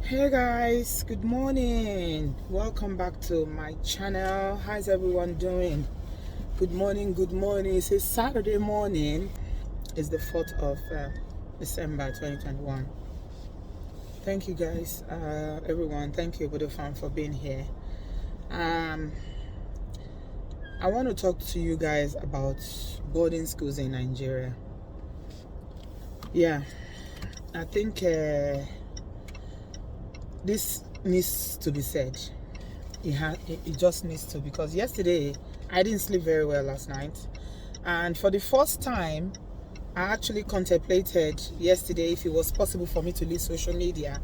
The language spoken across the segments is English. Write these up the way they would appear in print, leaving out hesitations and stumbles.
Hey guys, good morning. Welcome back to my channel. How's everyone doing? Good morning, good morning. It's a Saturday morning. It's the 4th of December 2021. Thank you guys, everyone. Thank you, Obodooyinboconnect, for being here. I want to talk to you guys about boarding schools in Nigeria. Yeah, I think this needs to be said. It just needs to, because yesterday I didn't sleep very well last night, and for the first time I actually contemplated yesterday if it was possible for me to leave social media.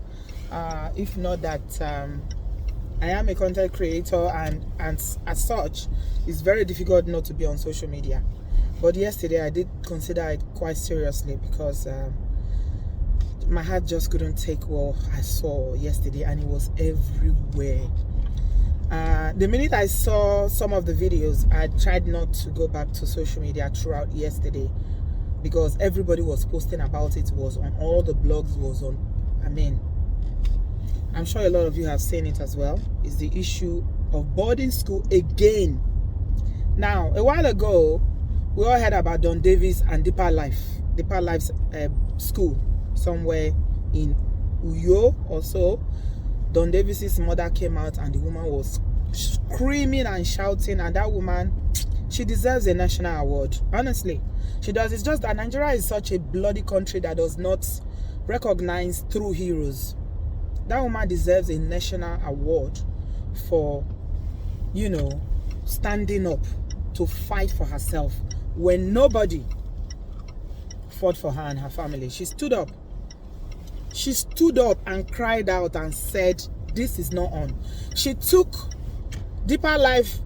If not that I am a content creator, and as such it's very difficult not to be on social media. But yesterday I did consider it quite seriously, because my heart just couldn't take what I saw yesterday, and it was everywhere. The minute I saw some of the videos, I tried not to go back to social media throughout yesterday, because everybody was posting about it. It was on all the blogs, was on, I'm sure a lot of you have seen it as well. It's the issue of boarding school again. Now, a while ago, we all heard about Don Davis and Deeper Life's school somewhere in Uyo or so. Don Davis's mother came out, and the woman was screaming and shouting, and that woman, she deserves a national award. Honestly, she does. It's just that Nigeria is such a bloody country that does not recognize true heroes. That woman deserves a national award for, standing up to fight for herself when nobody fought for her and her family. She stood up. She stood up and cried out and said, this is not on. She took Deeper Life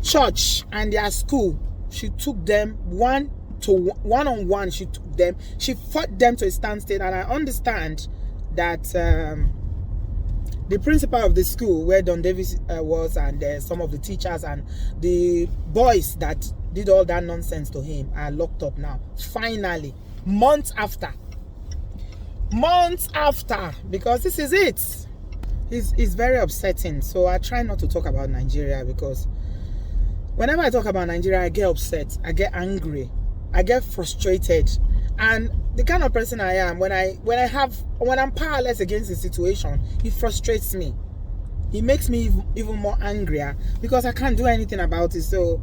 Church and their school. She took them one-on-one. She took them. She fought them to a standstill. And I understand that the principal of the school where Don Davis was, and some of the teachers and the boys that did all that nonsense to him are locked up now. Finally, months after, because this is it. It's very upsetting. So I try not to talk about Nigeria, because whenever I talk about Nigeria, I get upset, I get angry, I get frustrated. And the kind of person I am, when I'm powerless against the situation, it frustrates me. It makes me even more angrier, because I can't do anything about it. So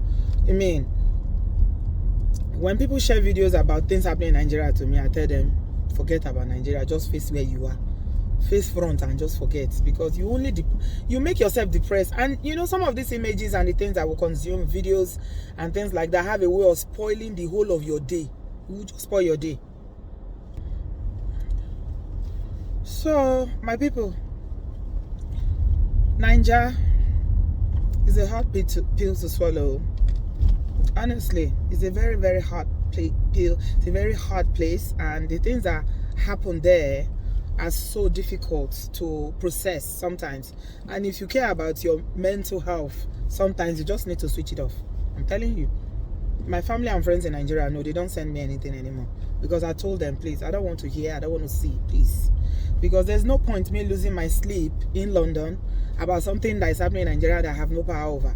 when people share videos about things happening in Nigeria to me, I tell them, forget about Nigeria, just face where you are, face front, and just forget, because you make yourself depressed. And some of these images and the things that will consume, videos and things like that, have a way of spoiling the whole of your day. It will just spoil your day. So my people, Nigeria is a hard pill to swallow. Honestly, it's a very, very hard pill. It's a very hard place, and the things that happen there are so difficult to process sometimes. And if you care about your mental health, sometimes you just need to switch it off. I'm telling you, my family and friends in Nigeria know, they don't send me anything anymore, because I told them, please, I don't want to hear, I don't want to see, please, because there's no point me losing my sleep in London about something that is happening in Nigeria that I have no power over.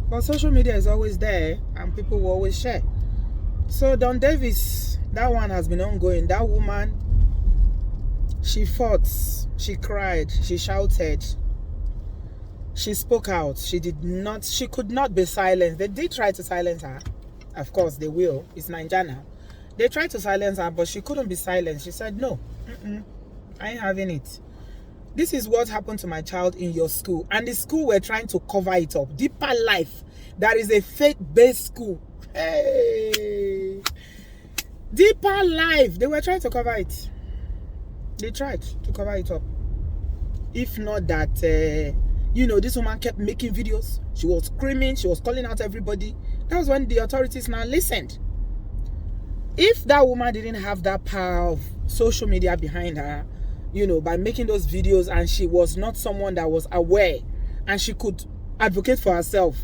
But social media is always there, and people will always share. So Don Davis, that one has been ongoing. That woman, she fought, she cried, she shouted, she spoke out. She could not be silenced. They did try to silence her. Of course they will. It's Nigeria now. They tried to silence her, but she couldn't be silenced. She said, no, I ain't having it. This is what happened to my child in your school. And the school were trying to cover it up. Deeper Life, that is a faith-based school. Hey, Deeper Life, they were trying to cover it. They tried to cover it up. If not that, this woman kept making videos. She was screaming. She was calling out everybody. That was when the authorities now listened. If that woman didn't have that power of social media behind her, by making those videos, and she was not someone that was aware and she could advocate for herself,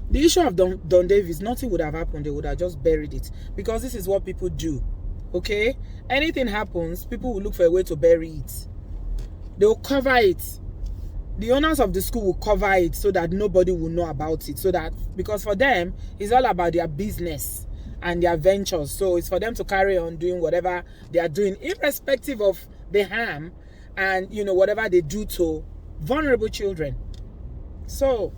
the issue of Don Davis, nothing would have happened. They would have just buried it, because this is what people do. Okay? Anything happens, people will look for a way to bury it. They'll cover it. The owners of the school will cover it so that nobody will know about it. So that, because for them, it's all about their business and their ventures. So it's for them to carry on doing whatever they are doing, irrespective of the harm and, you know, whatever they do to vulnerable children. So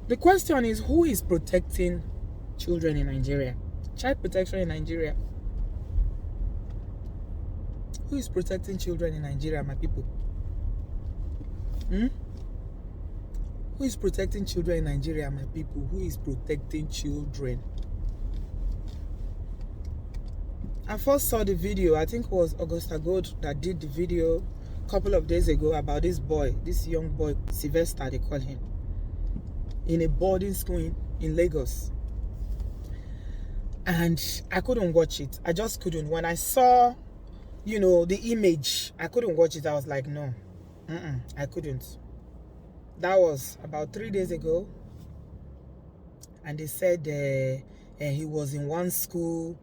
the question is, who is protecting children in Nigeria? Child protection in Nigeria. Who is protecting children in Nigeria, my people? Who is protecting children in Nigeria, my people? Who is protecting children? I first saw the video, I think it was Augusta Gold that did the video a couple of days ago about this boy, this young boy, Sylvester, they call him, in a boarding school in Lagos. And I couldn't watch it. I just couldn't. When I saw, you know, the image, I couldn't watch it. I was like, no, I couldn't. That was about 3 days ago. And they said he was in one school,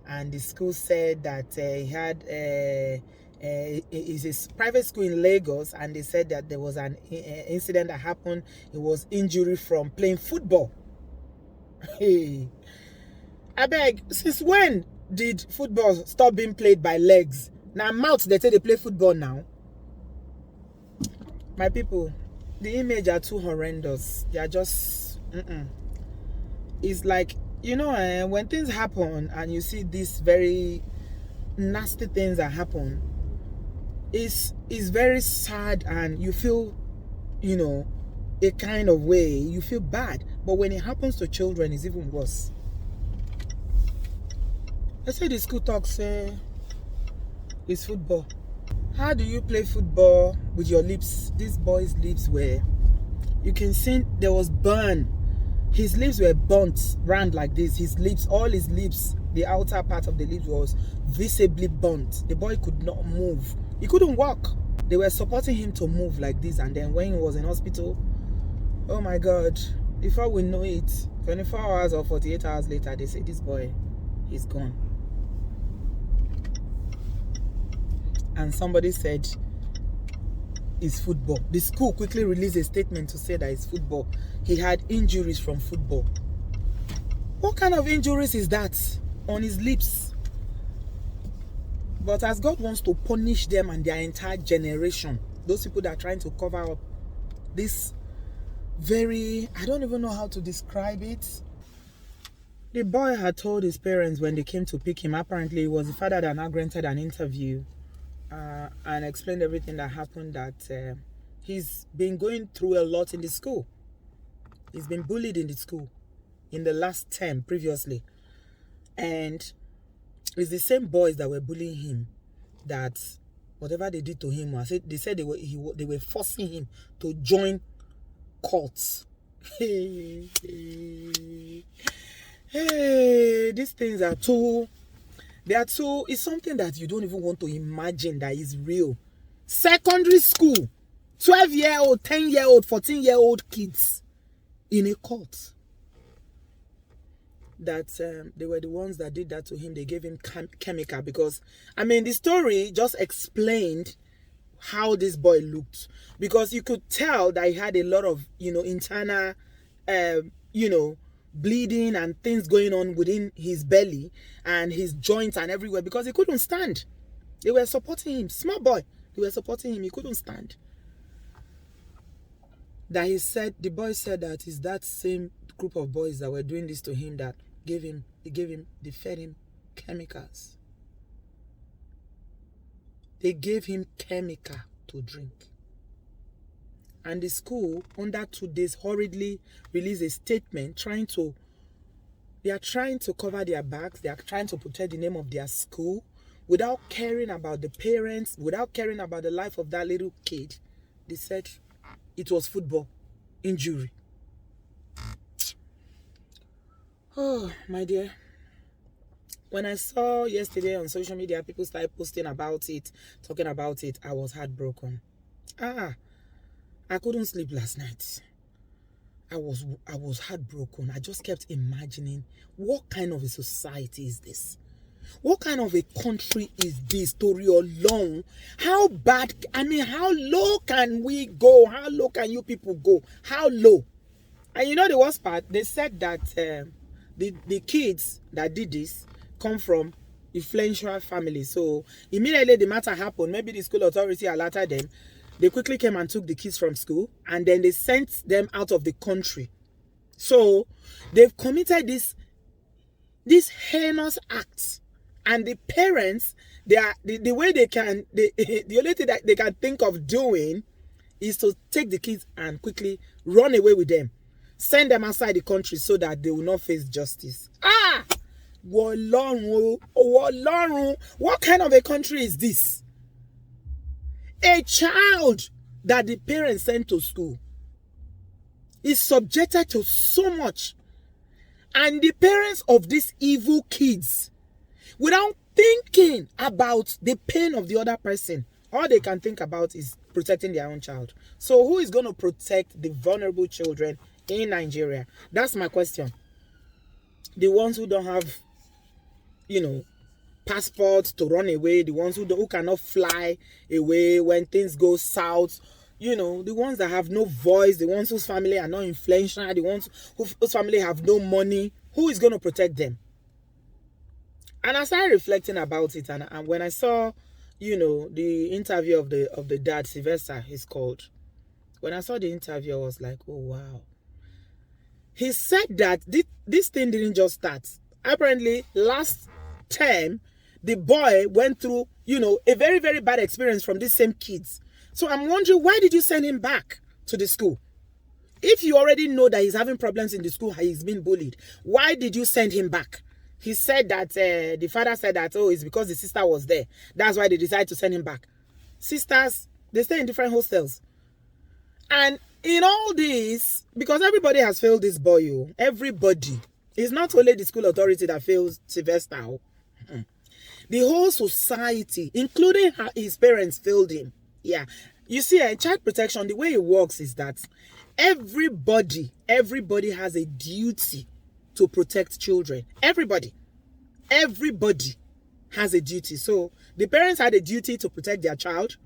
and the school said that he had it's a private school in Lagos, and they said that there was an incident that happened. It was injury from playing football. Hey, I beg, since when did football stop being played by legs? Now mouth, they say they play football now. My people, the image are too horrendous. They are just It's like, you know, when things happen and you see these very nasty things that happen, it's very sad, and you feel, you know, a kind of way, you feel bad. But when it happens to children, it's even worse. I say the school talk say it's football. How do you play football with your lips? This boy's lips were, you can see there was burn. His lips were burnt round like this. His lips, all his lips, the outer part of the lips was visibly burnt. The boy could not move. He couldn't walk. They were supporting him to move like this, and then when he was in hospital, oh my God, before we know it, 24 hours or 48 hours later, they say this boy is gone. And somebody said it's football. The school quickly released a statement to say that it's football. He had injuries from football. What kind of injuries is that on his lips? But as God wants to punish them and their entire generation, those people that are trying to cover up this very, I don't even know how to describe it. The boy had told his parents when they came to pick him, apparently it was the father that now granted an interview and explained everything that happened, that he's been going through a lot in the school. He's been bullied in the school in the last term previously. And it's the same boys that were bullying him that whatever they did to him, they said they were forcing him to join cults. Hey, these things are too, it's something that you don't even want to imagine that is real. Secondary school, 12-year-old, 10-year-old, 14-year-old kids in a cult. That they were the ones that did that to him. They gave him chemical, because, I mean, the story just explained how this boy looked, because you could tell that he had a lot of, you know, internal, you know, bleeding and things going on within his belly and his joints and everywhere, because he couldn't stand. They were supporting him, small boy. They were supporting him. He couldn't stand. That he said, the boy said that it's that same group of boys that were doing this to him that they fed him chemicals. They gave him chemical to drink. And the school, under 2 days, hurriedly released a statement they are trying to cover their backs. They are trying to protect the name of their school without caring about the parents, without caring about the life of that little kid. They said it was football injury. Oh, my dear. When I saw yesterday on social media, people started posting about it, talking about it, I was heartbroken. I couldn't sleep last night. I was heartbroken. I just kept imagining, what kind of a society is this? What kind of a country is this, Tory Olorun? How bad, I mean, how low can we go? How low can you people go? How low? And you know the worst part? They said that the kids that did this come from influential families. So immediately the matter happened, maybe the school authority alerted them. They quickly came and took the kids from school, and then they sent them out of the country. So they've committed this heinous acts, and the parents, they are the way they can, the only thing that they can think of doing is to take the kids and quickly run away with them, send them outside the country so that they will not face justice. Wolorun, what kind of a country is this? A child that the parents sent to school is subjected to so much, and the parents of these evil kids, without thinking about the pain of the other person, all they can think about is protecting their own child. So who is going to protect the vulnerable children in Nigeria? That's my question. The ones who don't have, passports to run away, the ones who cannot fly away when things go south, the ones that have no voice, the ones whose family are not influential, the ones whose family have no money. Who is going to protect them? And I started reflecting about it, and when I saw, the interview of the dad, Sylvester, he's called. When I saw the interview, I was like, oh wow. He said that this thing didn't just start. Apparently, last term, the boy went through, a very, very bad experience from these same kids. So I'm wondering, why did you send him back to the school? If you already know that he's having problems in the school, he's been bullied, why did you send him back? He said that the father said that, it's because the sister was there. That's why they decided to send him back. Sisters, they stay in different hostels. And in all this, because everybody has failed this boy, everybody. It's not only the school authority that fails Sylvester. The whole society, including his parents, failed him. Yeah. You see, child protection, the way it works is that everybody has a duty to protect children. Everybody has a duty. So the parents had a duty to protect their child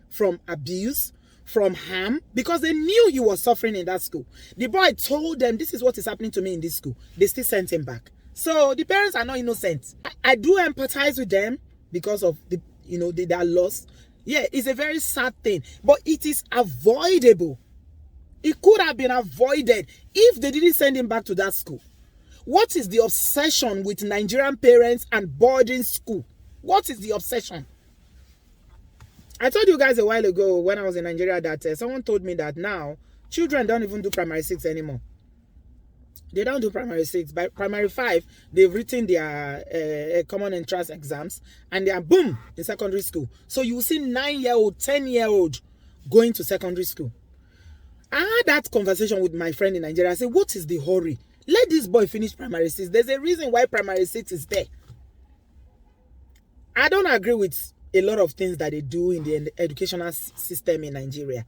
from abuse, from harm, because they knew he was suffering in that school. The boy told them, this is what is happening to me in this school. They still sent him back. So the parents are not innocent. I do empathize with them because of their loss. Yeah, it's a very sad thing, but it is avoidable. It could have been avoided if they didn't send him back to that school. What is the obsession with Nigerian parents and boarding school? What is the obsession? I told you guys a while ago when I was in Nigeria that someone told me that now children don't even do primary 6 anymore. They don't do primary 6. By primary 5, they've written their common entrance exams, and they are boom in secondary school. So you see 9-year-old, 10-year-old going to secondary school. I had that conversation with my friend in Nigeria. I said, what is the hurry? Let this boy finish primary 6. There's a reason why primary 6 is there. I don't agree with a lot of things that they do in the educational system in Nigeria.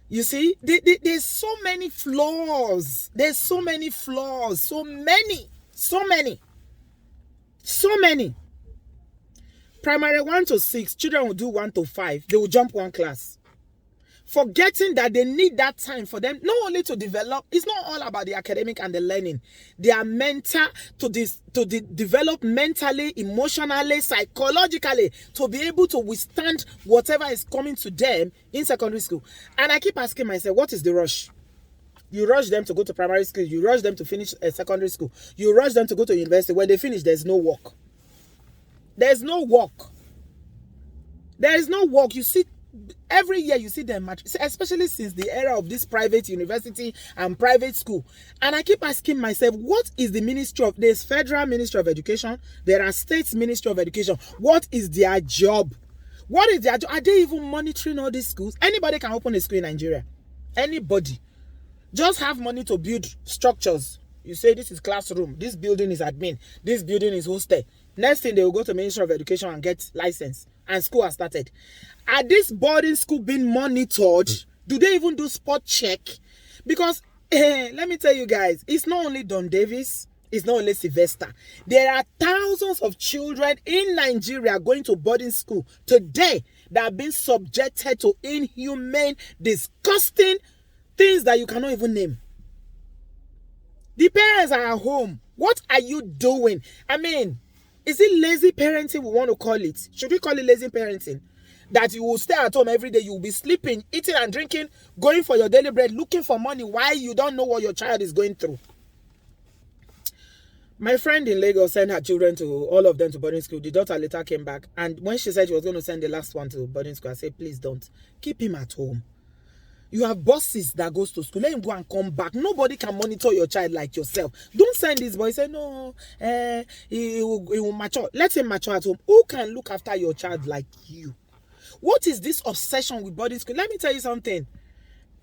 You see, there's so many flaws. There's so many flaws. So many. Primary 1 to 6, children will do 1 to 5. They will jump one class. Forgetting that they need that time for them, not only to develop, it's not all about the academic and the learning. They are mental to develop mentally, emotionally, psychologically, to be able to withstand whatever is coming to them in secondary school. And I keep asking myself, what is the rush? You rush them to go to primary school, you rush them to finish secondary school, you rush them to go to university. When they finish, there's no work. There's no work. There is no work. You see, every year you see them, especially since the era of this private university and private school. And I keep asking myself, what is the ministry of, there's federal ministry of education, there are states ministry of education. What is their job? What is their job? Are they even monitoring all these schools? Anybody can open a school in Nigeria. Anybody. Just have money to build structures. You say this is classroom, this building is admin, this building is hostel. Next thing, they will go to Ministry of Education and get license, and school has started. Are this boarding school being monitored? Do they even do spot check? Because let me tell you guys, it's not only Don Davis, It's not only Sylvester. There are thousands of children in Nigeria going to boarding school today that are being subjected to inhumane, disgusting things that you cannot even name. The parents are at home. What are you doing? I mean, is it lazy parenting we want to call it? Should we call it lazy parenting? That you will stay at home every day, you will be sleeping, eating and drinking, going for your daily bread, looking for money while you don't know what your child is going through. My friend in Lagos sent her children all of them to boarding school. The daughter later came back, and when she said she was going to send the last one to boarding school, I said, please don't. Keep him at home. You have bosses that goes to school. Let him go and come back. Nobody can monitor your child like yourself. Don't send this boy. Say, no, he will mature. Let him mature at home. Who can look after your child like you? What is this obsession with boarding school? Let me tell you something.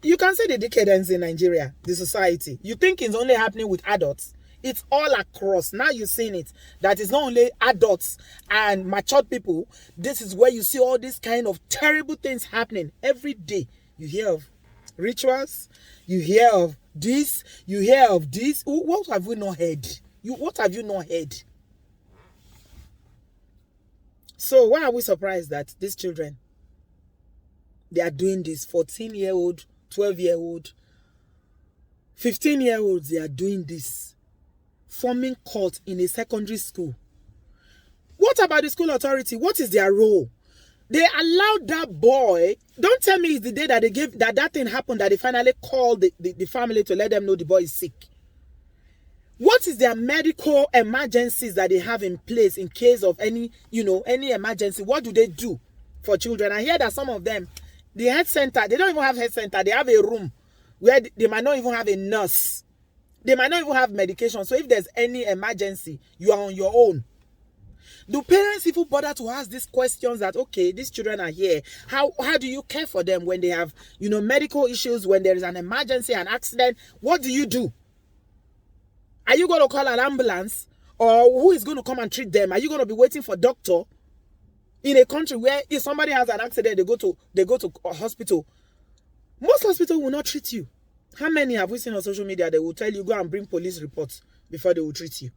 You can say the decadence in Nigeria, the society. You think it's only happening with adults. It's all across. Now you're seeing it. That is not only adults and matured people. This is where you see all these kind of terrible things happening every day. You hear of rituals. You hear of this. You hear of this. What have we not heard? What have you not heard? So why are we surprised that these children, they are doing this? 14-year-old, 12-year-old, 15-year-olds, they are doing this. Forming cult in a secondary school. What about the school authority? What is their role? They allowed that boy. Don't tell me it's the day that they gave that thing happened, that they finally called the family to let them know the boy is sick. What is their medical emergencies that they have in place in case of any emergency? What do they do for children? I hear that some of them, the health center, they don't even have health center. They have a room where they might not even have a nurse. They might not even have medication. So if there's any emergency, you are on your own. Do parents even bother to ask these questions that, okay, these children are here. How do you care for them when they have, medical issues, when there is an emergency, an accident? What do you do? Are you going to call an ambulance? Or who is going to come and treat them? Are you going to be waiting for a doctor? In a country where if somebody has an accident, they go to a hospital. Most hospitals will not treat you. How many have we seen on social media? They will tell you, go and bring police reports before they will treat you.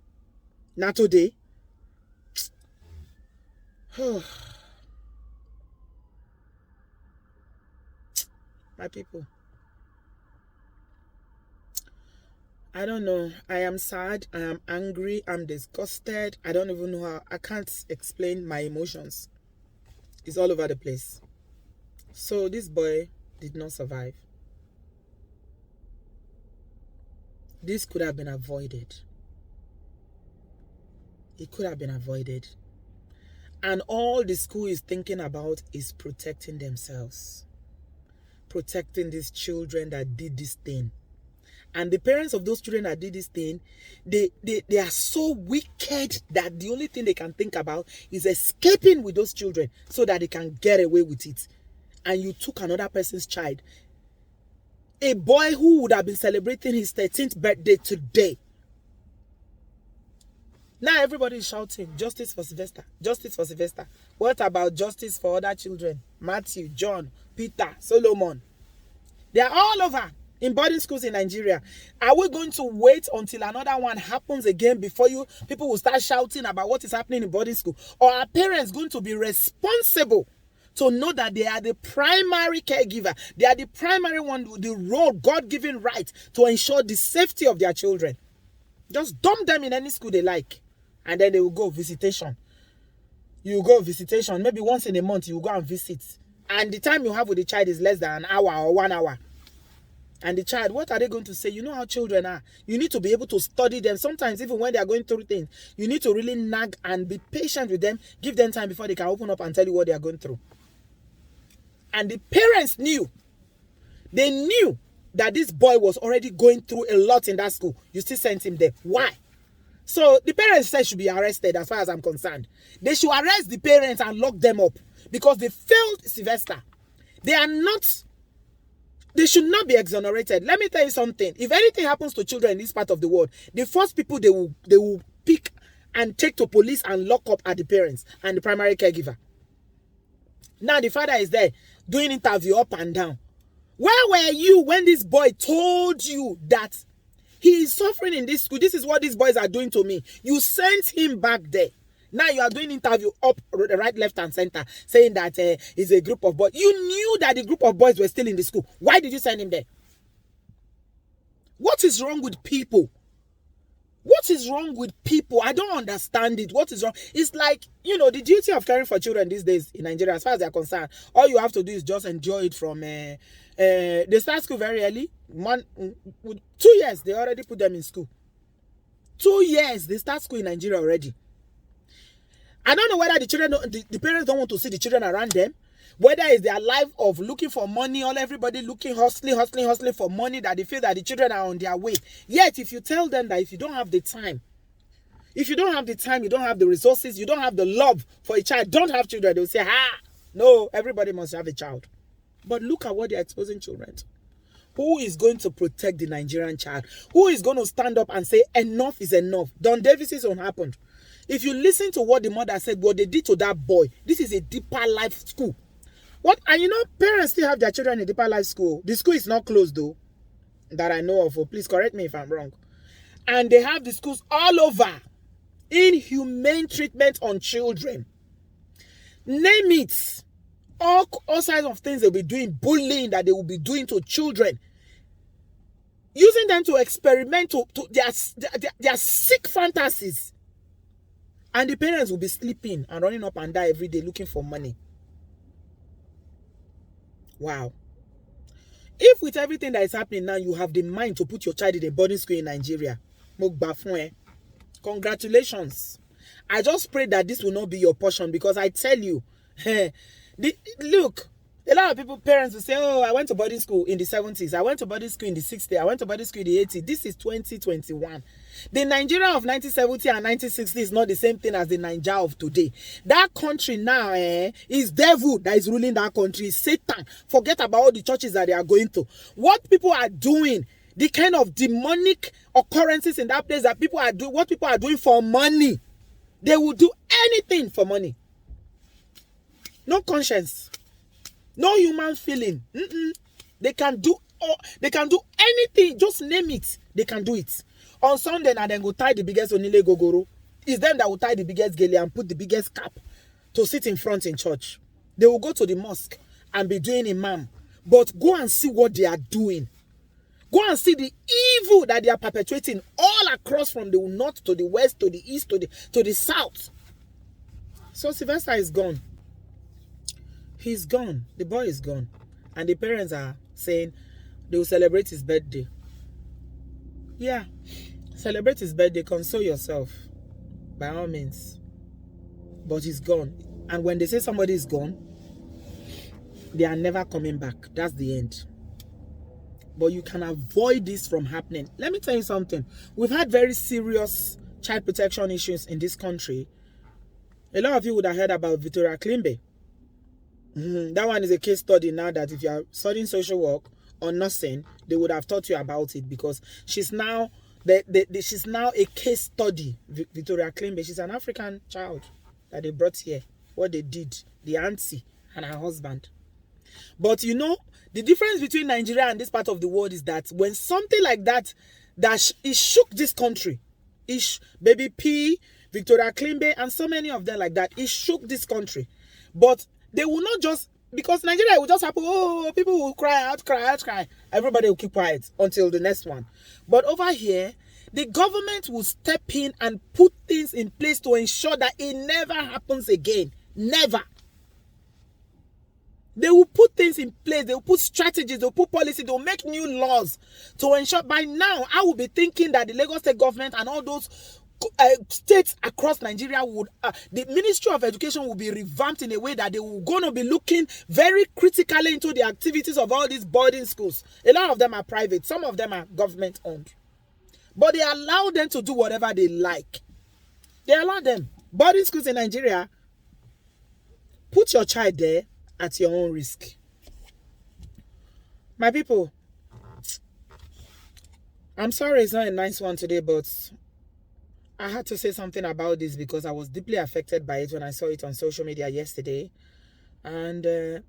Not today. My people. I don't know. I am sad. I am angry. I'm disgusted. I don't even know how. I can't explain my emotions. It's all over the place. So this boy did not survive. This could have been avoided. It could have been avoided. And all the school is thinking about is protecting themselves. Protecting these children that did this thing. And the parents of those children that did this thing, they are so wicked that the only thing they can think about is escaping with those children so that they can get away with it. And you took another person's child. A boy who would have been celebrating his 13th birthday today. Now everybody is shouting, justice for Sylvester, justice for Sylvester. What about justice for other children? Matthew, John, Peter, Solomon. They are all over in boarding schools in Nigeria. Are we going to wait until another one happens again before people will start shouting about what is happening in boarding school? Or are parents going to be responsible to know that they are the primary caregiver? They are the primary one with the role, God-given right to ensure the safety of their children. Just dump them in any school they like. And then they will go visitation. You go visitation. Maybe once in a month you will go and visit. And the time you have with the child is less than an hour or 1 hour. And the child, what are they going to say? You know how children are. You need to be able to study them. Sometimes even when they are going through things, you need to really nag and be patient with them. Give them time before they can open up and tell you what they are going through. And the parents knew. They knew that this boy was already going through a lot in that school. You still sent him there. Why? So the parents said should be arrested as far as I'm concerned. They should arrest the parents and lock them up because they failed Sylvester. They should not be exonerated. Let me tell you something. If anything happens to children in this part of the world, the first people they will pick and take to police and lock up are the parents and the primary caregiver. Now the father is there doing interview up and down. Where were you when this boy told you that He is suffering in this school. This is what these boys are doing to me. You sent him back there. Now you are doing interview up, right, left, and center, saying that it's a group of boys. You knew that the group of boys were still in the school. Why did you send him there? What is wrong with people? What is wrong with people? I don't understand it. What is wrong? It's like, you know, the duty of caring for children these days in Nigeria, as far as they're concerned, all you have to do is just enjoy it from... they start school very early. 2 years, they already put them in school. 2 years, they start school in Nigeria already. I don't know whether the children, the parents don't want to see the children around them. Whether it's their life of looking for money, all everybody looking, hustling for money, that they feel that the children are on their way. Yet, if you tell them that if you don't have the time, you don't have the resources, you don't have the love for a child, don't have children, they'll say, no, everybody must have a child. But look at what they're exposing children to. Who is going to protect the Nigerian child? Who is going to stand up and say, enough is enough? Don Davis's own happened. If you listen to what the mother said, what they did to that boy, this is a deeper life school. And you know, parents still have their children in deeper life school. The school is not closed though, that I know of. Please correct me if I'm wrong. And they have the schools all over. Inhumane treatment on children. Name it. All kinds of things they'll be doing, bullying that they will be doing to children. Using them to experiment to their sick fantasies. And the parents will be sleeping and running up and down every day looking for money. Wow. If with everything that is happening now, you have the mind to put your child in a boarding school in Nigeria, congratulations. I just pray that this will not be your portion, because I tell you, look, a lot of people, parents will say, oh, I went to boarding school in the 70s. I went to boarding school in the 60s. I went to boarding school in the 80s. This is 2021. The Nigeria of 1970 and 1960 is not the same thing as the Nigeria of today. That country now is devil that is ruling that country. It's Satan. Forget about all the churches that they are going to. What people are doing, the kind of demonic occurrences in that place that people are doing, what people are doing for money. They will do anything for money. No conscience. No human feeling. They can do anything. Just name it. They can do it. On Sunday, and then go tie the biggest onile gogoro. It's them that will tie the biggest gele and put the biggest cap to sit in front in church. They will go to the mosque and be doing imam. But go and see what they are doing. Go and see the evil that they are perpetrating all across, from the north to the west to the east to the south. So Sylvester is gone. He's gone. The boy is gone. And the parents are saying they will celebrate his birthday. Yeah. Celebrate his birthday. Console yourself. By all means. But he's gone. And when they say somebody is gone, they are never coming back. That's the end. But you can avoid this from happening. Let me tell you something. We've had very serious child protection issues in this country. A lot of you would have heard about Victoria Klimbe. That one is a case study now, that if you are studying social work or nursing, they would have taught you about it, because she's now she's now a case study. Victoria Klimbe, she's an African child that they brought here. What they did, the auntie and her husband. But you know, the difference between Nigeria and this part of the world is that when something like that it shook this country, Baby P, Victoria Klimbe, and so many of them like that, it shook this country. But they will not just, because Nigeria will just happen, oh, people will cry out. Everybody will keep quiet until the next one. But over here, the government will step in and put things in place to ensure that it never happens again. Never. They will put things in place. They will put strategies. They will put policy. They will make new laws to ensure. By now, I will be thinking that the Lagos State government and all those states across Nigeria would, the Ministry of Education will be revamped in a way that they will going to be looking very critically into the activities of all these boarding schools. A lot of them are private. Some of them are government owned. But they allow them to do whatever they like. They allow them. Boarding schools in Nigeria, put your child there at your own risk. My people, I'm sorry it's not a nice one today, but I had to say something about this because I was deeply affected by it when I saw it on social media yesterday. And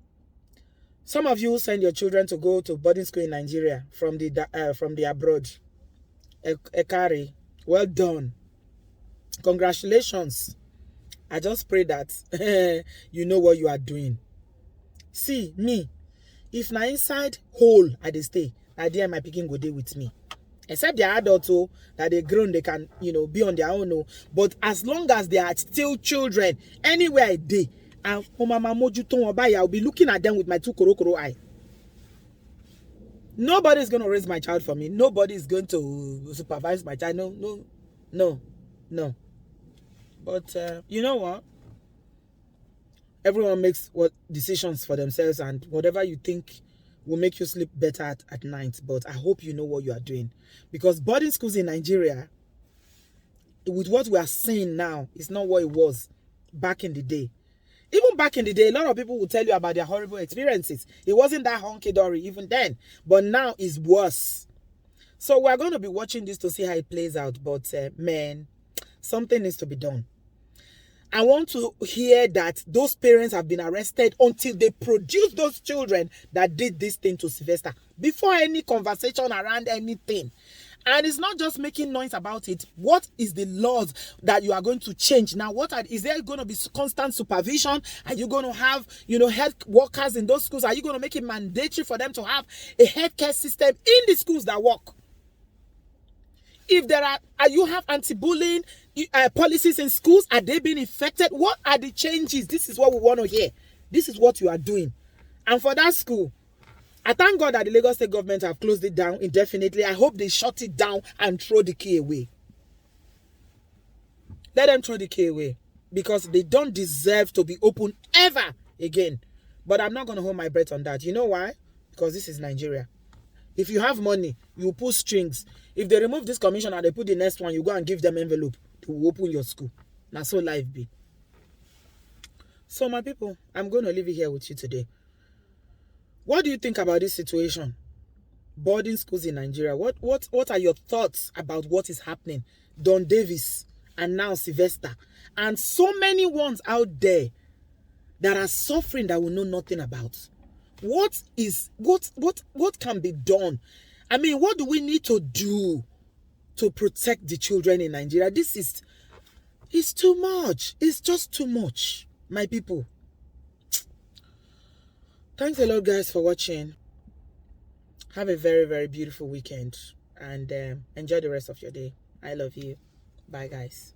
some of you send your children to go to boarding school in Nigeria from the abroad. Ekari, well done. Congratulations. I just pray that you know what you are doing. See, me, if na inside hole I dey stay, na there my pikin go dey with me. Except they are adults, oh, that they grown, they can, be on their own. Oh. But as long as they are still children, anywhere I dey, and I'll be looking at them with my two korokoro eye. Nobody is going to raise my child for me. Nobody is going to supervise my child. No. But you know what? Everyone makes decisions for themselves, and whatever you think will make you sleep better at night. But I hope you know what you are doing. Because boarding schools in Nigeria, with what we are seeing now, is not what it was back in the day. Even back in the day, a lot of people will tell you about their horrible experiences. It wasn't that honky-dory even then. But now it's worse. So we're going to be watching this to see how it plays out. But man, something needs to be done. I want to hear that those parents have been arrested until they produce those children that did this thing to Sylvester. Before any conversation around anything. And it's not just making noise about it. What is the laws that you are going to change? Now, is there going to be constant supervision? Are you going to have, health workers in those schools? Are you going to make it mandatory for them to have a healthcare system in the schools that work? If you have anti-bullying policies in schools, are they being effected? What are the changes? This is what we want to hear. This is what you are doing. And for that school, I thank God that the Lagos State government have closed it down indefinitely. I hope they shut it down and throw the key away. Let them throw the key away. Because they don't deserve to be open ever again. But I'm not going to hold my breath on that. You know why? Because this is Nigeria. If you have money, you pull strings. If they remove this commission and they put the next one, you go and give them envelope to open your school. Now so life be. So my people, I'm going to leave it here with you today. What do you think about this situation? Boarding schools in Nigeria. What are your thoughts about what is happening? Don Davis and now Sylvester. And so many ones out there that are suffering that we know nothing about. What can be done? I mean, what do we need to do to protect the children in Nigeria? It's too much. It's just too much, my people. Thanks a lot, guys, for watching. Have a very, very beautiful weekend and enjoy the rest of your day. I love you. Bye, guys.